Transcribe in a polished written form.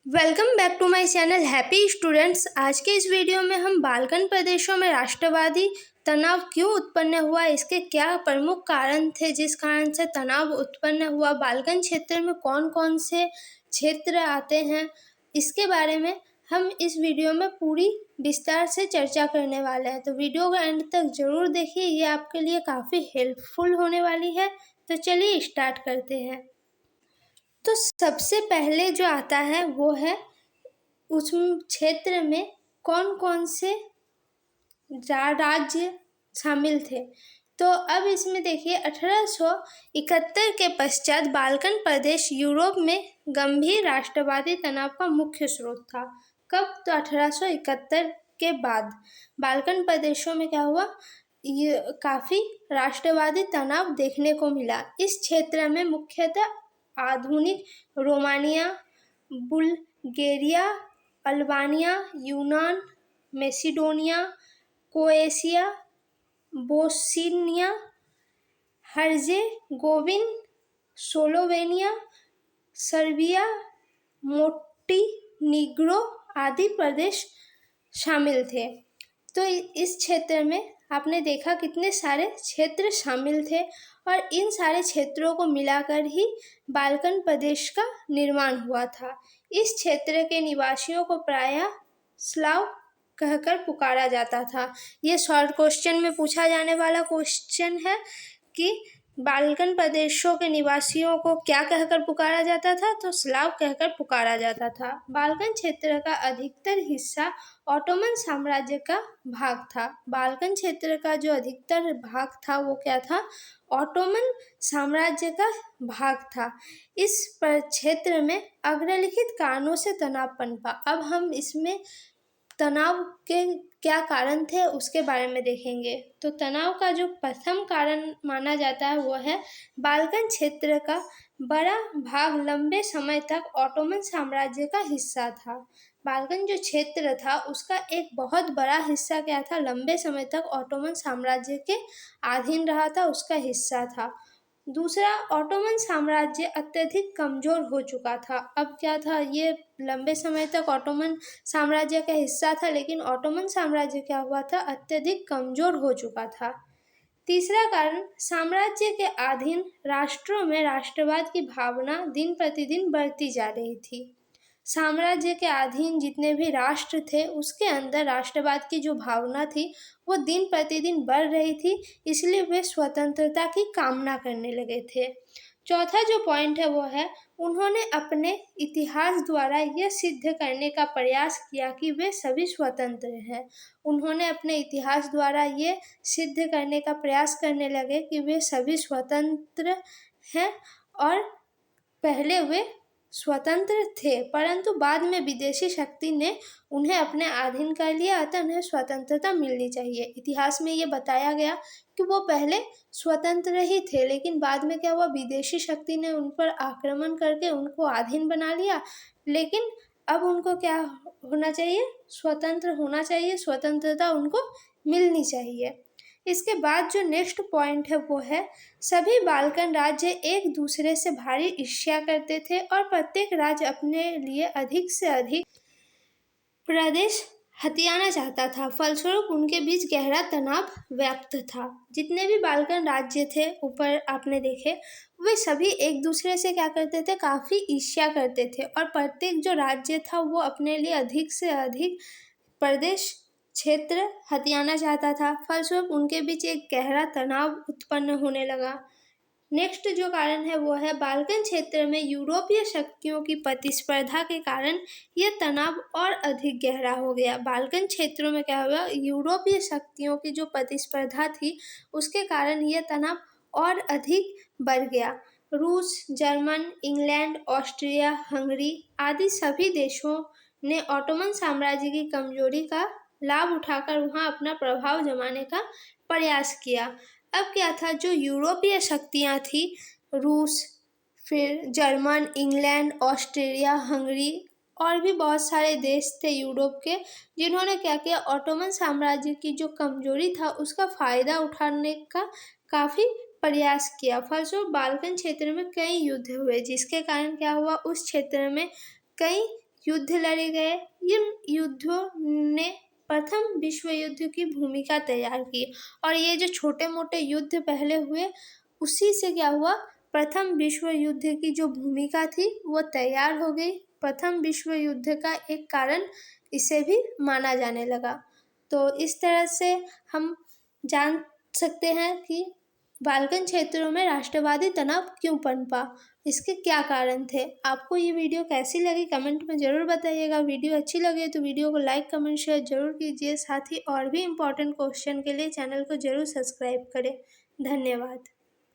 Welcome back to my channel happy students. आज के इस वीडियो में हम बाल्कन प्रदेशों में राष्ट्रवादी तनाव क्यों उत्पन्न हुआ, इसके क्या प्रमुख कारण थे जिस कारण से तनाव उत्पन्न हुआ, बाल्कन क्षेत्र में कौन कौन से क्षेत्र आते हैं, इसके बारे में हम इस वीडियो में पूरी विस्तार से चर्चा करने वाले हैं। तो वीडियो को एंड तक जरूर देखिए, ये आपके लिए काफ़ी हेल्पफुल होने वाली है। तो चलिए स्टार्ट करते हैं। तो सबसे पहले जो आता है वो है उस क्षेत्र में कौन कौन से राज्य शामिल थे। तो अब इसमें देखिए 1871 के पश्चात बाल्कन प्रदेश यूरोप में गंभीर राष्ट्रवादी तनाव का मुख्य स्रोत था। कब? तो 1871 के बाद बाल्कन प्रदेशों में क्या हुआ, ये काफ़ी राष्ट्रवादी तनाव देखने को मिला। इस क्षेत्र में मुख्यतः आधुनिक रोमानिया, बुल्गारिया, अल्बानिया, यूनान, Macedonia, Croatia, Bosnia Herzegovina, Slovenia, Serbia, Montenegro आदि प्रदेश शामिल थे। तो इस क्षेत्र में आपने देखा कितने सारे क्षेत्र शामिल थे और इन सारे क्षेत्रों को मिलाकर ही बाल्कन प्रदेश का निर्माण हुआ था। इस क्षेत्र के निवासियों को प्रायः स्लाव कहकर पुकारा जाता था। ये शॉर्ट क्वेश्चन में पूछा जाने वाला क्वेश्चन है कि बाल्कन प्रदेशों के निवासियों को क्या कहकर पुकारा जाता था, तो स्लाव कहकर पुकारा जाता था। बाल्कन क्षेत्र का अधिकतर हिस्सा ऑटोमन साम्राज्य का भाग था। बाल्कन क्षेत्र का जो अधिकतर भाग था वो क्या था, ऑटोमन साम्राज्य का भाग था। इस क्षेत्र में अग्रलिखित कारणों से तनाव पनपा। अब हम इसमें तनाव के क्या कारण थे उसके बारे में देखेंगे। तो तनाव का जो प्रथम कारण माना जाता है वो है बाल्कन क्षेत्र का बड़ा भाग लंबे समय तक ऑटोमन साम्राज्य का हिस्सा था। बाल्कन जो क्षेत्र था उसका एक बहुत बड़ा हिस्सा क्या था, लंबे समय तक ऑटोमन साम्राज्य के अधीन रहा था, उसका हिस्सा था। दूसरा, ऑटोमन साम्राज्य अत्यधिक कमजोर हो चुका था। अब क्या था, ये लंबे समय तक ऑटोमन साम्राज्य का हिस्सा था, लेकिन ऑटोमन साम्राज्य क्या हुआ था, अत्यधिक कमजोर हो चुका था। तीसरा कारण, साम्राज्य के अधीन राष्ट्रों में राष्ट्रवाद की भावना दिन प्रतिदिन बढ़ती जा रही थी। साम्राज्य के अधीन जितने भी राष्ट्र थे उसके अंदर राष्ट्रवाद की जो भावना थी वो दिन प्रतिदिन बढ़ रही थी, इसलिए वे स्वतंत्रता की कामना करने लगे थे। चौथा जो पॉइंट है वो है, उन्होंने अपने इतिहास द्वारा यह सिद्ध करने का प्रयास किया कि वे सभी स्वतंत्र हैं। उन्होंने अपने इतिहास द्वारा ये सिद्ध करने का प्रयास करने लगे कि वे सभी स्वतंत्र हैं और पहले वे स्वतंत्र थे, परंतु बाद में विदेशी शक्ति ने उन्हें अपने अधीन कर लिया, अतः उन्हें स्वतंत्रता मिलनी चाहिए। इतिहास में ये बताया गया कि वो पहले स्वतंत्र ही थे, लेकिन बाद में क्या हुआ, विदेशी शक्ति ने उन पर आक्रमण करके उनको अधीन बना लिया। लेकिन अब उनको क्या होना चाहिए, स्वतंत्र होना चाहिए, स्वतंत्रता उनको मिलनी चाहिए। इसके बाद जो नेक्स्ट पॉइंट है वो है, सभी बाल्कन राज्य एक दूसरे से भारी ईर्ष्या करते थे और प्रत्येक राज्य अपने लिए अधिक से अधिक प्रदेश हथियाना चाहता था। फलस्वरूप उनके बीच गहरा तनाव व्याप्त था। जितने भी बाल्कन राज्य थे ऊपर आपने देखे, वे सभी एक दूसरे से क्या करते थे, काफ़ी ईर्ष्या करते थे और प्रत्येक जो राज्य था वो अपने लिए अधिक से अधिक प्रदेश क्षेत्र हथियाना चाहता था। फलस्वरूप उनके बीच एक गहरा तनाव उत्पन्न होने लगा। नेक्स्ट जो कारण है वो है, बाल्कन क्षेत्र में यूरोपीय शक्तियों की प्रतिस्पर्धा के कारण यह तनाव और अधिक गहरा हो गया। बाल्कन क्षेत्रों में क्या हुआ, यूरोपीय शक्तियों की जो प्रतिस्पर्धा थी उसके कारण यह तनाव और अधिक बढ़ गया। रूस, जर्मन, इंग्लैंड, ऑस्ट्रिया, हंगरी आदि सभी देशों ने ऑटोमन साम्राज्य की कमजोरी का लाभ उठाकर वहां अपना प्रभाव जमाने का प्रयास किया। अब क्या था, जो यूरोपीय शक्तियां थी, रूस, फिर जर्मन, इंग्लैंड, ऑस्ट्रेलिया, हंगरी और भी बहुत सारे देश थे यूरोप के, जिन्होंने क्या किया, ऑटोमन साम्राज्य की जो कमजोरी था उसका फ़ायदा उठाने का काफ़ी प्रयास किया। फलस्वरूप बाल्कन क्षेत्र में कई युद्ध हुए, जिसके कारण क्या हुआ, उस क्षेत्र में कई युद्ध लड़े गए। इन युद्धों ने प्रथम विश्व युद्ध की भूमिका तैयार की, और ये जो छोटे मोटे युद्ध पहले हुए उसी से क्या हुआ, प्रथम विश्व युद्ध की जो भूमिका थी वो तैयार हो गई। प्रथम विश्व युद्ध का एक कारण इसे भी माना जाने लगा। तो इस तरह से हम जान सकते हैं कि बाल्कन क्षेत्रों में राष्ट्रवादी तनाव क्यों पनपा, इसके क्या कारण थे। आपको ये वीडियो कैसी लगी कमेंट में ज़रूर बताइएगा। वीडियो अच्छी लगे तो वीडियो को लाइक कमेंट शेयर जरूर कीजिए। साथ ही और भी इम्पोर्टेंट क्वेश्चन के लिए चैनल को जरूर सब्सक्राइब करें। धन्यवाद।